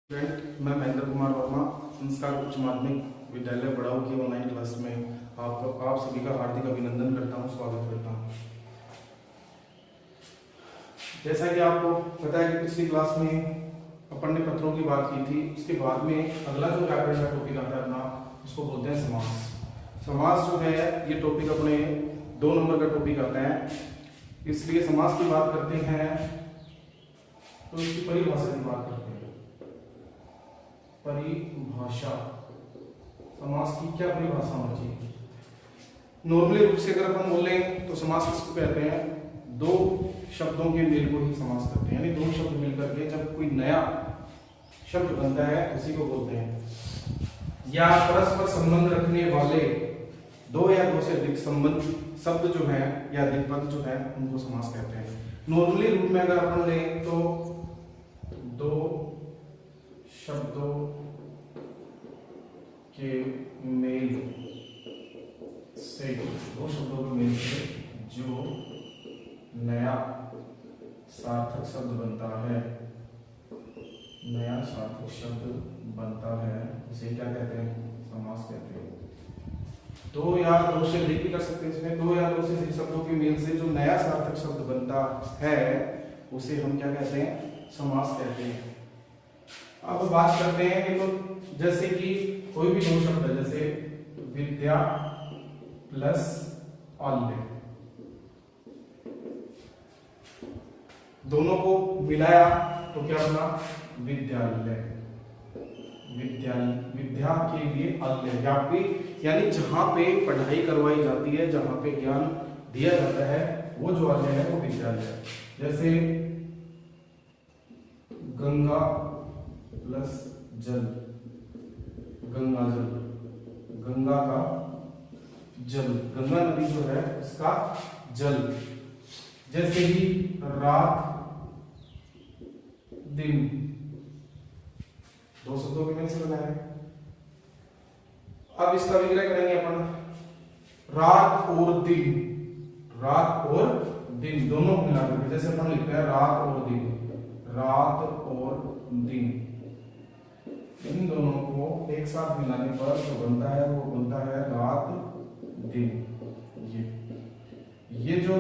Student, मैं महेंद्र कुमार वर्मा संस्कार उच्च माध्यमिक विद्यालय बड़ाऊ की ऑनलाइन क्लास में आप सभी का हार्दिक अभिनंदन करता हूं, स्वागत करता हूं। जैसा कि आपको पता है कि पिछली क्लास में अपन ने पत्रों की बात की थी, उसके बाद में अगला जो व्याकरण का टॉपिक आता है अपना, उसको बोलते हैं समास। समास जो है ये टॉपिक अपने 2 नंबर का टॉपिक आता है, इसलिए समास की बात करते हैं तो इसकी परिभाषा की बात करते हैं। परिभाषा, समास की क्या परिभाषा होनी चाहिए? नॉर्मली रूप से अगर अपन बोले तो समास किसको कहते हैं? 2 शब्दों के मेल को ही समास करते हैं, यानी 2 शब्द मिलकर के जब कोई नया शब्द बनता है उसी को बोलते हैं। या परस्पर संबंध रखने वाले 2 या 2 से अधिक संबंध शब्द जो है या अधिक पद जो है उनको समास कहते हैं। नॉर्मली रूप में अगर अपन ले तो 2 शब्दों के मेल से, 2 शब्दों के मेल से जो नया सार्थक शब्द बनता है, नया सार्थक शब्द बनता है, उसे क्या कहते हैं? समास कहते हैं। 2 या 2 से अधिक भी कर सकते हैं, इसमें 2 या 2 से अधिक शब्दों के मेल से जो नया सार्थक शब्द बनता है उसे हम क्या कहते हैं? समास कहते हैं। अब बात करते हैं कि तो जैसे कि कोई भी 2 शब्द है, जैसे विद्या प्लस आल्य, दोनों को मिलाया तो क्या बना? विद्यालय। विद्या के लिए आल्य, यानी जहां पे पढ़ाई करवाई जाती है, जहां पे ज्ञान दिया जाता है, वो जो आल्य है वो विद्यालय। जैसे गंगा प्लस जल, गंगा जल, गंगा का जल, गंगा नदी जो है उसका जल। जैसे ही रात दिन, 2 शब्दों के मेल से बना है। अब इसका विग्रह करेंगे अपन, रात और दिन, रात और दिन दोनों को मिला करके जैसे अपन लिखते हैं रात और दिन, रात और दिन, इन दोनों को एक साथ मिलाने पर जो बनता है वो बनता है रात दिन। ये जो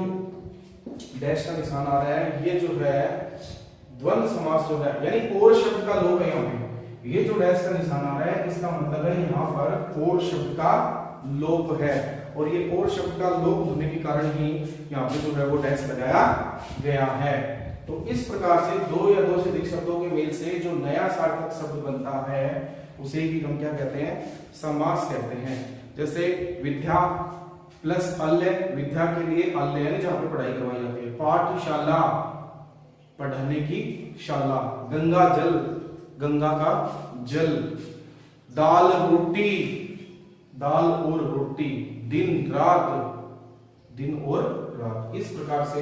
डैश का निशान आ रहा है, ये जो है द्वंद्व समास जो है, यानी और शब्द का लोप है। यहाँ पे ये जो डैश का निशान आ रहा है, इसका मतलब है यहाँ पर और शब्द का लोप है, और ये और शब्द का लोप होने के कारण ही यहाँ पे जो है वो डैश लगाया गया है। तो इस प्रकार से 2 या 2 से अधिक शब्दों के मेल से जो नया सार्थक शब्द बनता है उसे ही हम क्या कहते हैं? समास कहते हैं। जैसे विद्या प्लस आल्य, विद्या के लिए आल्य यानी जहां पे पढ़ाई करवाई जाती है, पाठशाला पढ़ने की शाला, गंगा जल, गंगा का जल, दाल रोटी, दाल और रोटी, दिन रात, दिन और रात। इस प्रकार से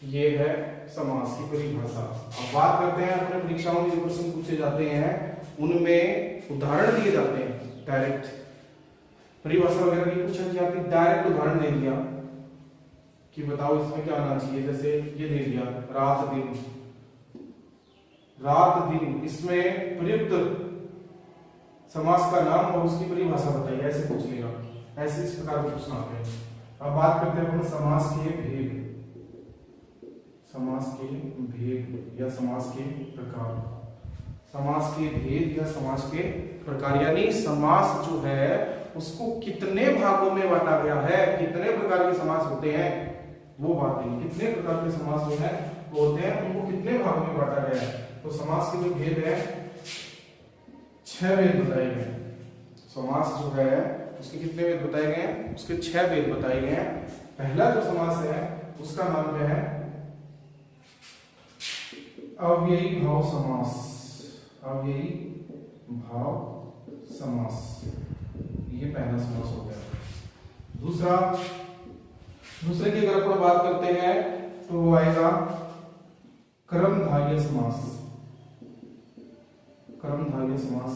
ये है समास की परिभाषा। अब बात करते हैं अपने परीक्षाओं में जो प्रश्न पूछे जाते हैं उनमें उदाहरण दिए जाते हैं। डायरेक्ट परिभाषा वगैरह की पूछी जाती है, डायरेक्ट उदाहरण दे दिया कि बताओ इसमें क्या आना चाहिए। जैसे ये दे दिया रात दिन, रात दिन, इसमें प्रयुक्त समास का नाम और उसकी परिभाषा बताइए, ऐसे पूछ लेगा। ऐसे इस प्रकार के प्रश्न आते हैं। अब बात करते हैं अपन समास के भेद, समास के भेद या समास के प्रकार। समास के भेद या समास के प्रकार, यानी समास जो है उसको कितने भागों में बांटा गया है, कितने प्रकार के समास होते हैं वो बात नहीं, कितने प्रकार के समास जो है वो होते हैं, उनको कितने भागों में बांटा गया है। तो समास के जो भेद है 6 भेद बताए गए। समास जो है उसके कितने भेद बताए गए हैं? उसके 6 भेद बताए गए हैं। पहला जो समास है उसका नाम क्या है? अव्ययी भाव समास, अव्ययी भाव समास, ये पहला समास हो गया। दूसरे की अगर अपन बात करते हैं तो वो आएगा कर्मधारय समास, कर्मधारय समास।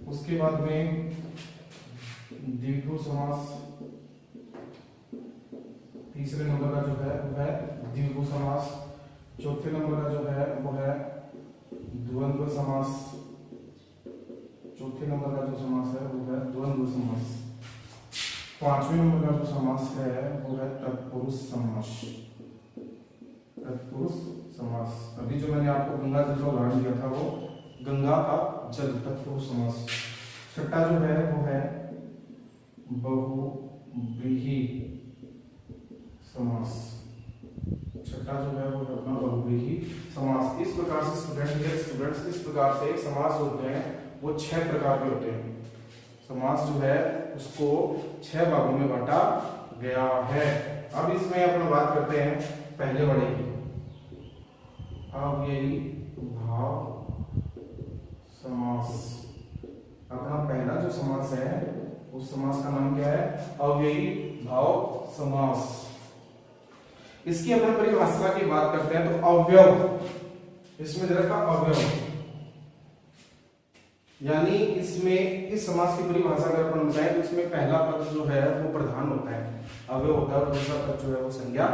उसके बाद में द्विगु समास, तीसरे नंबर का जो है वो है द्विगु समास। चौथे नंबर का जो है वो है द्वंद्व समास। चौथे नंबर का जो समास है वो है द्वंद्व समास। पांचवें नंबर का जो समास है वो है तत्पुरुष समास। तत्पुरुष समास। अभी जो मैंने आपको गंगा जल का उदाहरण दिया था वो गंगा का जल, तत्पुरुष समास। छठा जो है वो है बहुव्रीहि समास। छठा जो है वो अपना बहुव्रीहि समास। इस प्रकार से स्टूडेंट्स इस प्रकार से समास होते हैं वो 6 प्रकार के होते हैं। समास जो है उसको 6 भागों में बांटा गया है। अब इसमें अपन बात करते हैं पहले वाले की, अव्ययी भाव समास। अपना पहला जो समास है उस समास का नाम क्या है? अव्ययी भाव समास। इसकी अपन परिभाषा की बात करते हैं तो अव्यव, इसमें जरा का अव्यव, यानी इसमें इस समास की परिभाषा अगर अपन बताएं तो इसमें पहला पद जो है वो प्रधान होता है, अव्यव होता है, और दूसरा पद जो है वो संज्ञा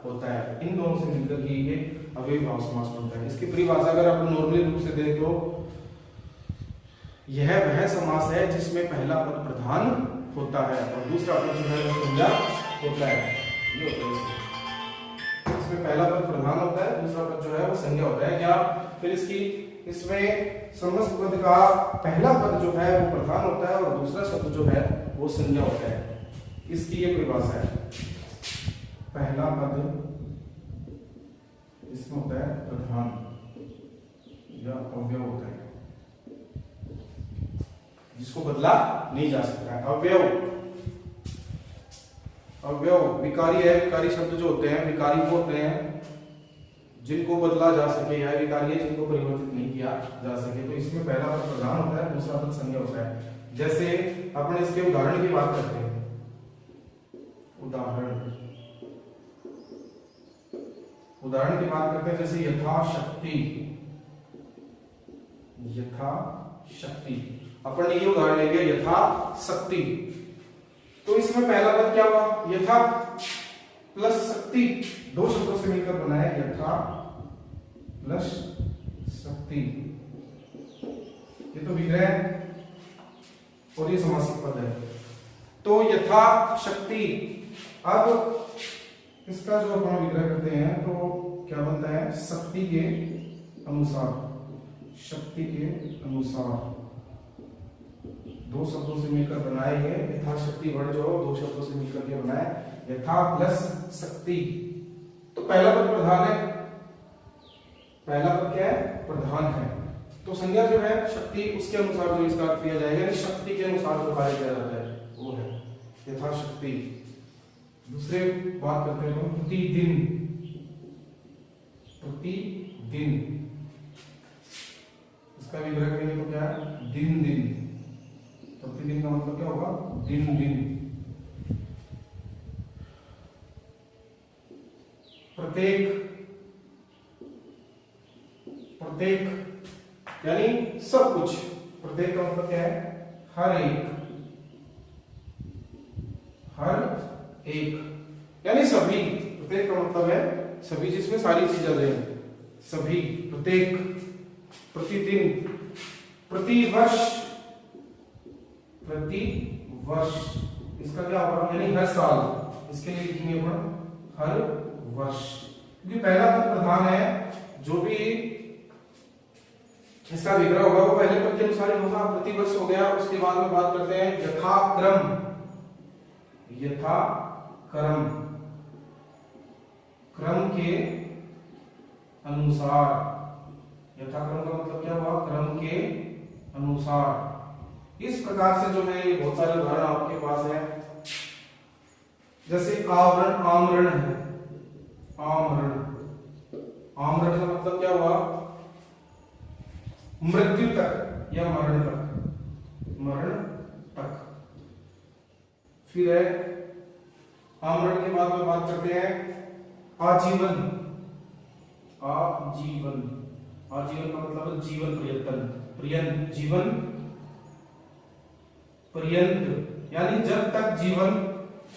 होता है। इन दोनों से मिलकर ही ये अव्ययी भाव समास बनता है। इसकी परिभाषा अगर अपन नॉर्मली रूप से देखें तो यह वह समास है जिसमें पहला पद प्रधान होता है और दूसरा पद जो है वो संज्ञा होता है। ये होता है, इसमें पहला पद प्रधान होता है, दूसरा पद जो है वो संज्ञा होता है। क्या फिर इसमें समस्त पद का पहला पद जो है वो प्रधान होता है और दूसरा शब्द जो है वो संज्ञा होता है। इसकी ये परिभाषा है, पहला पद इसमें होता है प्रधान या अव्यय होता है, जिसको बदला नहीं जा सकता है। अव्यय, अव्यय विकारी है। विकारी शब्द जो होते हैं, विकारी वो होते हैं जिनको बदला जा सके, या विकारी है जिनको परिवर्तित नहीं किया जा सके। तो इसमें पहला पद प्रधान होता है, दूसरा पद संज्ञा होता है। जैसे अपन इसके उदाहरण की बात करते हैं, उदाहरण की बात करते हैं जैसे यथाशक्ति। यथाशक्ति अपन ने ये उदाहरण ले लिया, यथाशक्ति। तो इसमें पहला पद क्या हुआ? यथा प्लस शक्ति, दो शब्दों से मिलकर बना है यथा प्लस शक्ति। ये तो विग्रह और ये समासिक पद है। तो यथा शक्ति, अब इसका जो अपन विग्रह करते हैं तो क्या बनता है? शक्ति के अनुसार। शक्ति के अनुसार दो शब्दों से मिलकर बनाए गए यथाशक्ति वर्ण जो दो शब्दों से मिलकर के बनाए यथा प्लस शक्ति। तो पहला पद प्रधान है, पहला पद क्या है? प्रधान है। तो संज्ञा जो है शक्ति, उसके अनुसार जो इसका अर्थ किया जाएगा, शक्ति के अनुसार जो कार्य किया जाता है वो है यथाशक्ति। दूसरे बात करते हैं हम प्रतिदिन। प्रतिदिन इसका विग्रह करेंगे तो क्या है? दिन दिन। प्रतिदिन का मतलब क्या होगा? दिन दिन। प्रत्येक, प्रत्येक यानी सब कुछ। प्रत्येक का मतलब क्या है? हर एक, हर एक यानी सभी। प्रत्येक का मतलब है सभी, जिसमें सारी चीजें आ जाएंगी। सभी, प्रत्येक, प्रतिदिन, प्रतिवर्ष। प्रतिवर्ष इसका क्या होगा? यानी हर साल। इसके लिए लिखेंगे अपन हर वर्ष, क्योंकि पहला पद प्रधान है। जो भी इसका विग्रह होगा वो पहले पद के अनुसार ही होगा। प्रतिवर्ष हो गया। उसके बाद में बात करते हैं यथाक्रम। यथाक्रम, क्रम के अनुसार। यथाक्रम का मतलब क्या हुआ? क्रम के अनुसार। इस प्रकार से जो है बहुत सारे उदाहरण आपके पास है। जैसे आवरण, आमरण है। आमरण, आमरण का मतलब क्या हुआ? मृत्यु तक या मरण तक। मरण तक। फिर है आमरण के बाद में बात करते हैं आजीवन। आजीवन, आजीवन का मतलब जीवन पर्यंत। पर्यंत, जीवन पर्यंत यानी जब तक जीवन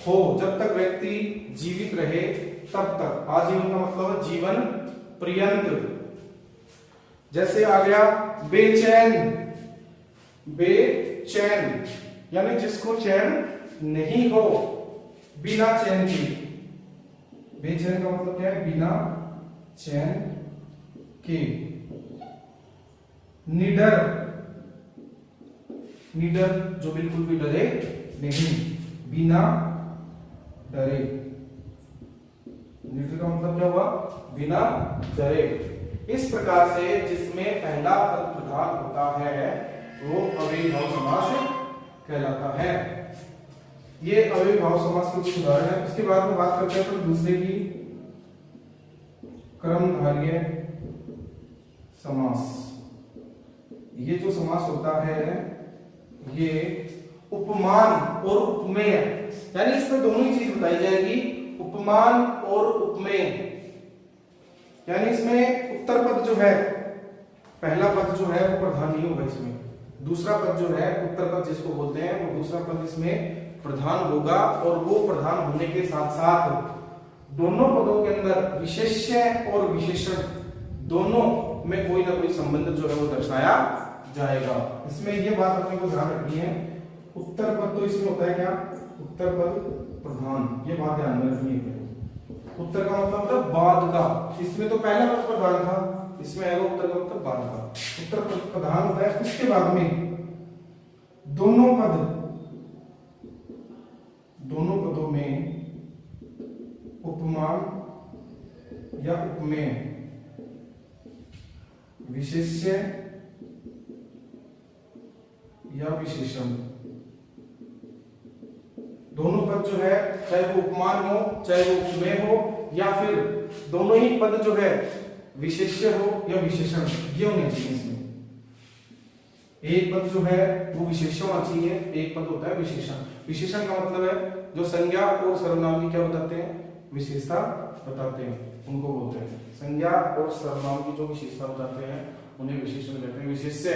हो, जब तक व्यक्ति जीवित रहे तब तक। आजीवन का मतलब जीवन पर्यंत। जैसे आ गया बेचैन, बेचैन यानी जिसको चैन नहीं हो, बिना चैन के। बेचैन का मतलब क्या है? बिना चैन के। निडर, निडर जो बिल्कुल भी डरे नहीं, बिना डरे। निडर का मतलब क्या हुआ? बिना डरे। इस प्रकार से जिसमें पहला पद प्रधान होता है वो अव्ययीभाव समास कहलाता है। ये अव्ययीभाव समास के कुछ उदाहरण है। उसके बाद में बात करते हैं फिर दूसरे की, कर्मधारय समास। ये जो समास होता है ये उपमान और उपमेय, यानी इसमें दोनों ही चीज बताई जाएगी, उपमान और उपमेय। यानी इसमें उत्तर पद जो है, पहला पद जो है वो प्रधान नहीं होगा इसमें, दूसरा पद जो है उत्तर पद जिसको बोलते हैं वो दूसरा पद इसमें प्रधान होगा। और वो प्रधान होने के साथ साथ दोनों पदों के अंदर विशेष्य और विशेषण दोनों में कोई ना कोई संबंध जो है वो दर्शाया जाएगा। इसमें ये बात अपने को ध्यान रखनी है, उत्तर पद तो इसमें होता है क्या? उत्तर पद प्रधान, ये बात ध्यान में रखनी है। उत्तर का मतलब होता है बाद का, इसमें तो पहला पद प्रधान था, इसमें आएगा उत्तर का मतलब बाद का। उत्तर पद प्रधान होता है, उसके बाद में दोनों पद, दोनों पदों में उपमान या उपमेय, विशेष्य या विशेषण, दोनों पद जो है चाहे वो उपमान हो चाहे वो उपमेय हो, या फिर दोनों ही पद जो है विशेष्य हो या विशेषण, ये होने चाहिए इसमें। एक पद जो है वो विशेष्य होना चाहिए, एक पद होता है विशेषण। विशेषण का मतलब है जो संज्ञा और सर्वनाम की क्या बताते हैं? विशेषता बताते हैं, उनको बोलते हैं। संज्ञा और सर्वनाम की जो विशेषता बताते हैं उन्हें विशेषण कहते हैं। विशेष्य,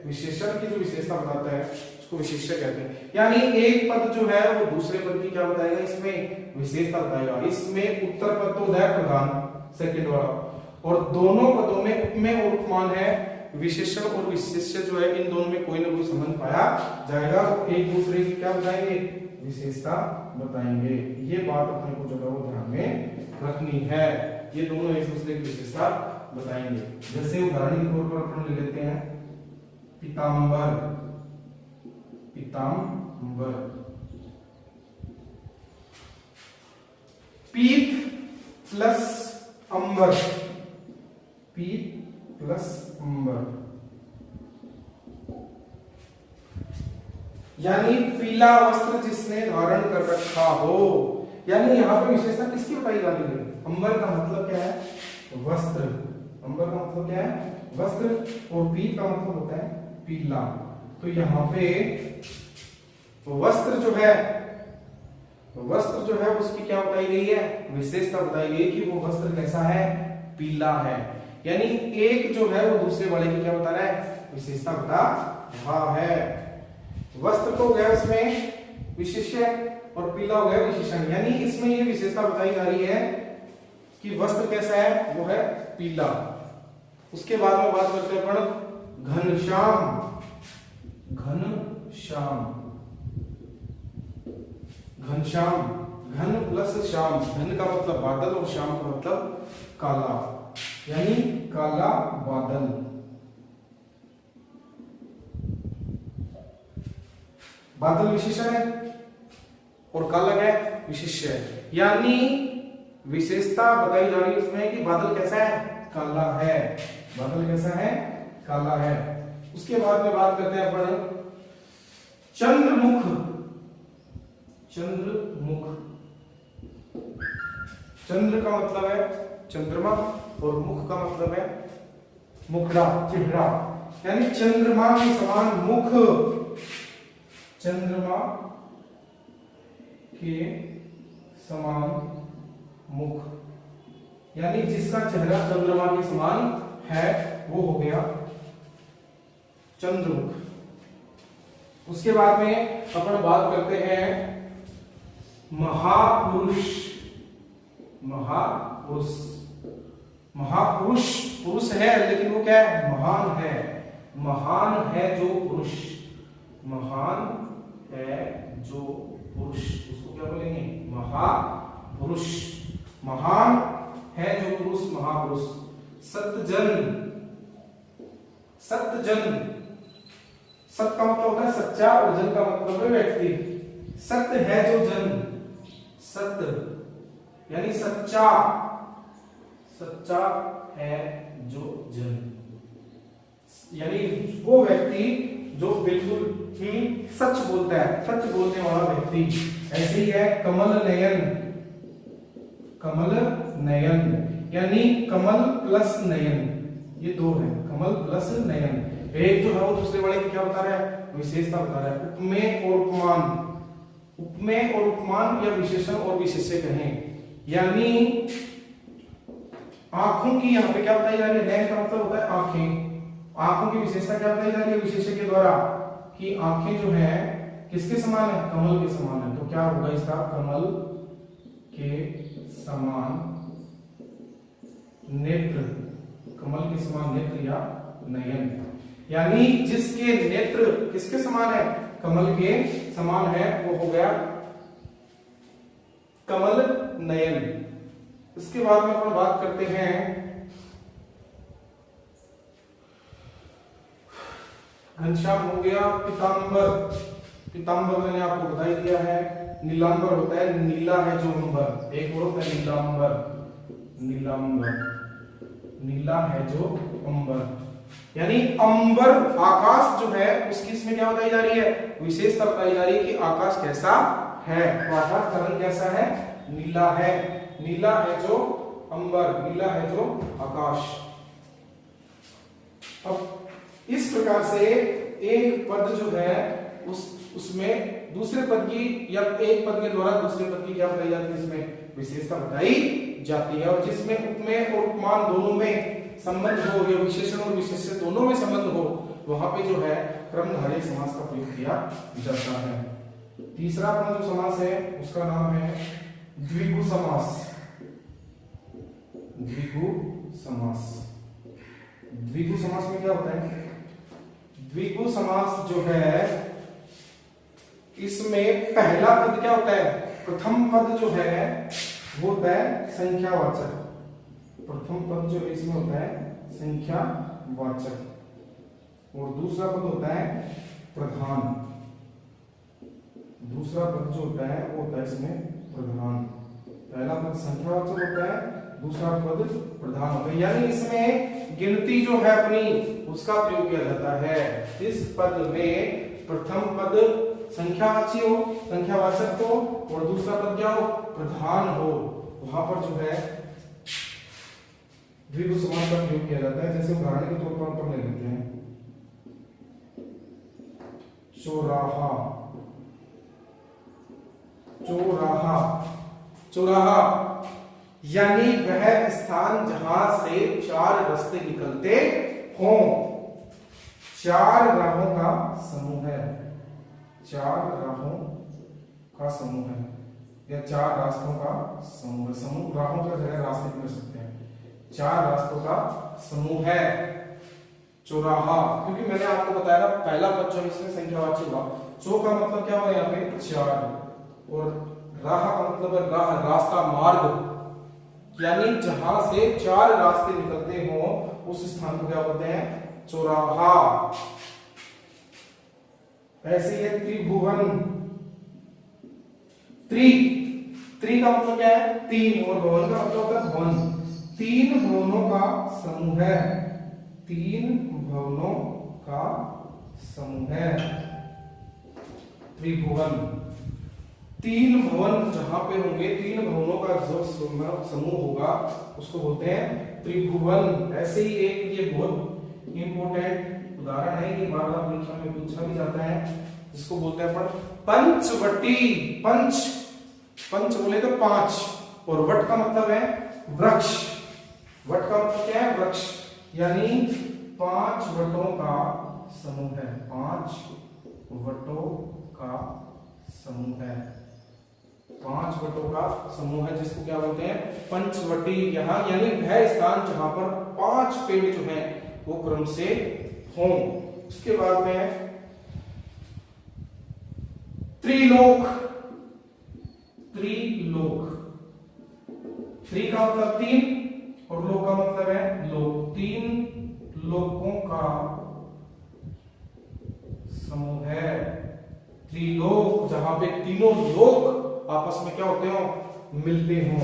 विशेषण की जो विशेषता बताता है उसको विशेष्य कहते हैं। यानी एक पद जो है वो दूसरे पद की क्या बताएगा? इसमें विशेषता बताएगा। इसमें उत्तर पद तो है प्रधान, सेकंड वाला, और दोनों पदों में उपमेय और उपमान है, विशेषण और विशेष्य जो है इन दोनों में कोई ना कोई संबंध पाया जाएगा। एक दूसरे की क्या बताएंगे? विशेषता बताएंगे। ये बात अपने को जो है वो ध्यान में रखनी है, ये दोनों एक दूसरे की विशेषता बताएंगे। जैसे उदाहरण के तौर पर अपन ले लेते हैं पीतांबर, पीतांबर, पीत प्लस अंबर, पीत प्लस अंबर, यानी पीला वस्त्र जिसने धारण कर रखा हो। यानी यहाँ पे विशेषता किसकी बताई जा रही है? अंबर का मतलब क्या है? वस्त्र। अंबर का मतलब क्या है? वस्त्र। और पीत का मतलब होता है पीला। तो यहाँ पे वस्त्र जो है, वस्त्र जो है उसकी क्या बताई गई है? विशेषता बताई गई कि वो वस्त्र कैसा है? पीला है। यानी एक जो है वो दूसरे वाले की क्या बता रहा है? विशेषता बता रहा है। वस्त्र तो हो गया इसमें विशेष्य और पीला हो गया विशेषण। यानी इसमें ये विशेषता बताई जा रही है कि वस्त्र कैसा है? वो है पीला। उसके बाद में बात करते हैं अपन घनश्याम, घनश्याम, घनश्याम, घन प्लस श्याम। घन का मतलब बादल और श्याम का मतलब काला, यानी काला बादल। बादल विशेषण है और काला क्या है? विशेष्य है। यानी विशेषता बताई जा रही है इसमें कि बादल कैसा है? काला है। बादल कैसा है? काला है। उसके बाद में बात करते हैं अपन चंद्रमुख, चंद्रमुख। चंद्र का मतलब है चंद्रमा और मुख का मतलब है मुखड़ा, चेहरा। यानी चंद्रमा के समान मुख, चंद्रमा के समान मुख, यानी जिसका चेहरा चंद्रमा के समान है वो हो गया चंद्रमुख। उसके बाद में अपन बात करते हैं महापुरुष, महापुरुष। महापुरुष पुरुष है लेकिन वो क्या है, महान है। महान है जो पुरुष, महान है जो पुरुष, उसको क्या बोलेंगे, महापुरुष। महान है जो पुरुष, महापुरुष। सत्यजन, सत्यजन, सत्य का मतलब होता है सच्चा और जन का मतलब है व्यक्ति। सत्य है जो जन, सत्य यानी सच्चा, सच्चा है जो जन, यानी वो व्यक्ति जो बिल्कुल ही सच बोलता है, सच बोलने वाला व्यक्ति। ऐसे ही है कमल नयन, कमल नयन यानी कमल प्लस नयन, ये दो है, कमल प्लस नयन। एक जो है वो दूसरे वाले की क्या बता रहा है, विशेषता बता रहा है। उपमेय और उपमान, उपमेय और उपमान या विशेषण और विशेष्य कहें, यानी आंखों की यहाँ पे क्या बताई जा रही है, नयन का मतलब होता है आंखें। आंखों की विशेषता क्या बताई जा रही है विशेष्य के द्वारा, कि आंखें जो है किसके समान है, कमल के समान है। तो क्या होगा इसका, कमल के समान नेत्र, कमल के समान नेत्र या नयन, यानी जिसके नेत्र किसके समान है, कमल के समान है, वो हो गया कमल नयन। इसके बाद में अपन बात करते हैं घनश्याम हो गया पीतांबर। पीतांबर मैंने आपको बता ही दिया है। नीलांबर होता है नीला है जो अंबर, एक और होता है नीलांबर, नीलांबर नीला है जो अंबर, यानी अंबर आकाश जो है उसकी इसमें क्या बताई जा रही है, विशेषता बताई जा रही है कि आकाश कैसा है, आकाश का रंग कैसा है, नीला है। नीला है जो अंबर, नीला है जो आकाश। अब इस प्रकार से एक पद जो है उसमें दूसरे पद की या एक पद के द्वारा दूसरे पद की क्या बताई जाती है, इसमें विशेषता बताई जाती है। और जिसमें उपमेय और उपमान दोनों में संबंध हो या विशेषण और विशेष्य दोनों में संबंध हो, वहां पे जो है क्रमधारय समास का प्रयोग किया जाता है। तीसरा अपना जो समास है उसका नाम है द्विगु समास। द्विगु समास, द्विगु समास में क्या होता है, द्विगु समास जो है इसमें पहला पद क्या होता है, प्रथम पद जो है वो होता है संख्यावाचक। प्रथम पद जो इसमें होता है संख्यावाचक, और दूसरा पद होता है प्रधान। दूसरा पद जो होता है वो होता है इसमें प्रधान। पहला पद संख्यावाचक होता है, दूसरा पद प्रधान होता है, यानी इसमें गिनती जो है अपनी उसका प्रयोग किया जाता है। इस पद में प्रथम पद संख्यावाची हो, संख्यावाचक हो, और दूसरा पद क्या हो, प्रधान हो, वहां पर जो है द्विगु समास का प्रयोग किया जाता है। जैसे उदाहरण के तौर पर ले लेते हैं चौराहा। चौराहा, चौराहा यानी वह स्थान जहां से चार रास्ते निकलते हों। चार राहों का समूह है, चार राहों का समूह है या चार रास्तों का समूह है। समूह राहों का जगह रास्ते कर सकते हैं, चार रास्तों का समूह है चौराहा। क्योंकि मैंने आपको बताया था पहला पद जो इसमें संख्यावाची हुआ, चौ का मतलब क्या हुआ यहाँ पे चार, और राह का मतलब है राह, रास्ता, मार्ग, यानी जहां से चार रास्ते निकलते हों उस स्थान को क्या बोलते हैं, चौराहा। ऐसे ही त्रिभुवन। त्रि का मतलब क्या है, तीन, और भवन का मतलब होता है भवन। तीन भवनों का समूह है, तीन भवनों का समूह है त्रिभुवन। तीन भवन जहां पे होंगे, तीन भवनों का जो समूह होगा उसको बोलते हैं त्रिभुवन। ऐसे ही एक ये बहुत इंपॉर्टेंट उदाहरण है, ये बार बार परीक्षा में पूछा भी जाता है, जिसको बोलते हैं अपन पंचवटी। पंच, पंच बोले तो पांच, और वट का मतलब है वृक्ष। वट का मतलब क्या है, वृक्ष, यानी पांच वटों का समूह है, पांच वटों का समूह है। 5 वटों का समूह है जिसको क्या बोलते हैं, पंचवटी। यहाँ यानी वह स्थान जहां पर 5 पेड़ जो है वो क्रम से हों। उसके बाद में त्रिलोक। त्रिलोक, त्रि का मतलब 3 और लोक का मतलब है लोक। 3 लोकों का समूह है त्रिलोक, जहां पे तीनों लोक आपस में क्या होते हो, मिलते हो।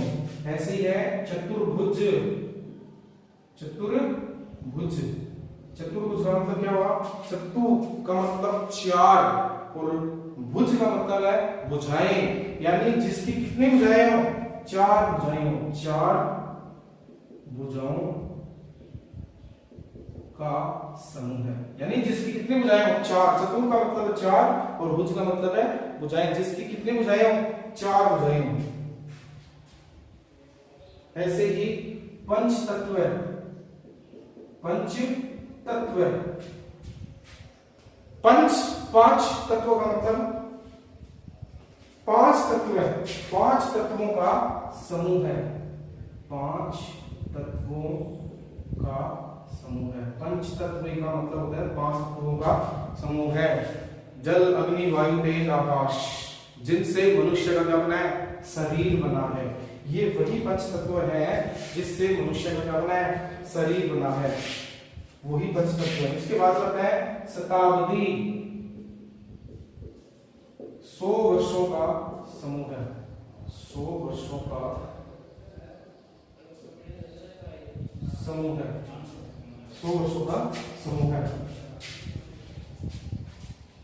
ऐसे ही है चतुर्भुज। चतुर्भुज, चतुर्भुज का मतलब क्या हुआ, चतु का मतलब 4 और भुज का मतलब है भुजाएं, यानी जिसकी कितनी भुजाएं हो, 4 भुजाएं हो। 4 भुजाओं का समूह है, यानी जिसकी कितनी भुजाएं हो, 4। चतुर का मतलब 4 और भुज का मतलब है भुजाएं, जिसकी कितनी भुजाएं हो, 4 भुजाएं हो। ऐसे ही पंचतत्व। पंचतत्व, पंच 5 तत्वों का मतलब 5 तत्व है, 5 तत्वों का समूह है। 5 तत्वों का समूह है। पंच तत्व का मतलब होता है 5 तत्वों का समूह है। जल, अग्नि, वायु, तेज, आकाश, जिनसे मनुष्य का क्या बना है, शरीर बना है। ये वही पंच तत्व है जिससे मनुष्य का क्या बना है, शरीर बना है, वही पंच तत्व है। इसके बाद आता है शताब्दी। 100 वर्षों का समूह है। 100 वर्षों का समूह है। 100 वर्षों का समूह है।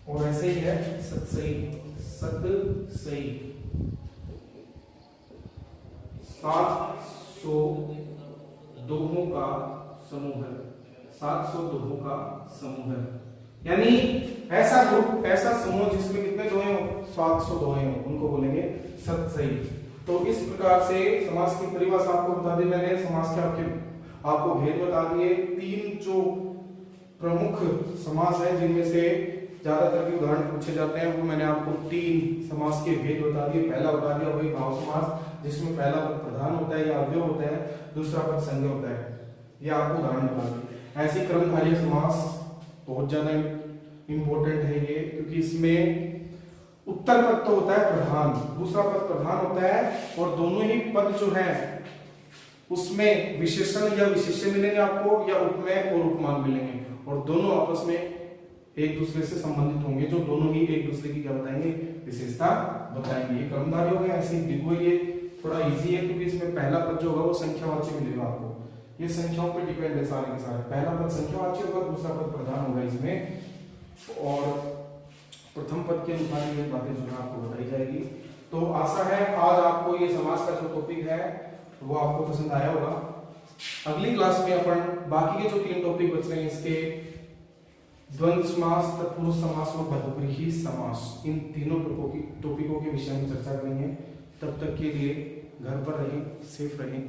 और ऐसे ही है सतसई। सतसई 700 दोहों का समूह है। 700 दोहों का समूह है, यानी ऐसा ग्रुप, ऐसा समूह जिसमें कितने दोहे हो, 700 दोहे हो, उनको बोलेंगे सतसई। तो इस प्रकार से समास की परिभाषा आपको बता दी मैंने। समास के आपको भेद बता दिए। 3 जो प्रमुख समास है जिनमें से ज्यादातर के उदाहरण पूछे जाते हैं, वो मैंने आपको 3 समास के भेद बता दिए। पहला बता दिया वही भाव समास, जिसमें पहला पद प्रधान होता है या अव्यय होता है, दूसरा पद संज्ञा होता है। ये आपको उदाहरण बता दिए। ऐसी क्रमधारय समास बहुत ज्यादा इंपॉर्टेंट है ये, क्योंकि इसमें उत्तर पद तो होता है प्रधान, दूसरा पद प्रधान होता है, और दोनों ही पद जो है उसमें विशेषण या विशेष्य मिलेंगे आपको, या उपमेय और उपमान मिलेंगे, और दोनों आपस में एक दूसरे से संबंधित होंगे, जो दोनों ही एक दूसरे की क्या बताएंगे, विशेषता बताएंगे। ये क्रमधारय हो गया। ऐसे देखो ये थोड़ा इजी है, क्योंकि इसमें पहला पद जो होगा वो संख्यावाची मिलेगा आपको। ये संख्याओं पे डिपेंड है सारे के सारे। पहला पद संख्यावाची होगा, दूसरा पद प्रधान होगा इसमें, और प्रथम पद के अनुसार ये बातें जो है आपको बताई जाएगी। तो आशा है आज आपको ये समास का जो टॉपिक है वो आपको पसंद आया होगा। अगली क्लास में अपन बाकी के जो 3 टॉपिक बच रहे हैं इसके, द्वंद्व समास, तत्पुरुष समास और बहुव्रीहि समास, इन तीनों टॉपिकों के विषय में चर्चा करेंगे। तब तक के लिए घर पर रहें, सेफ रहें।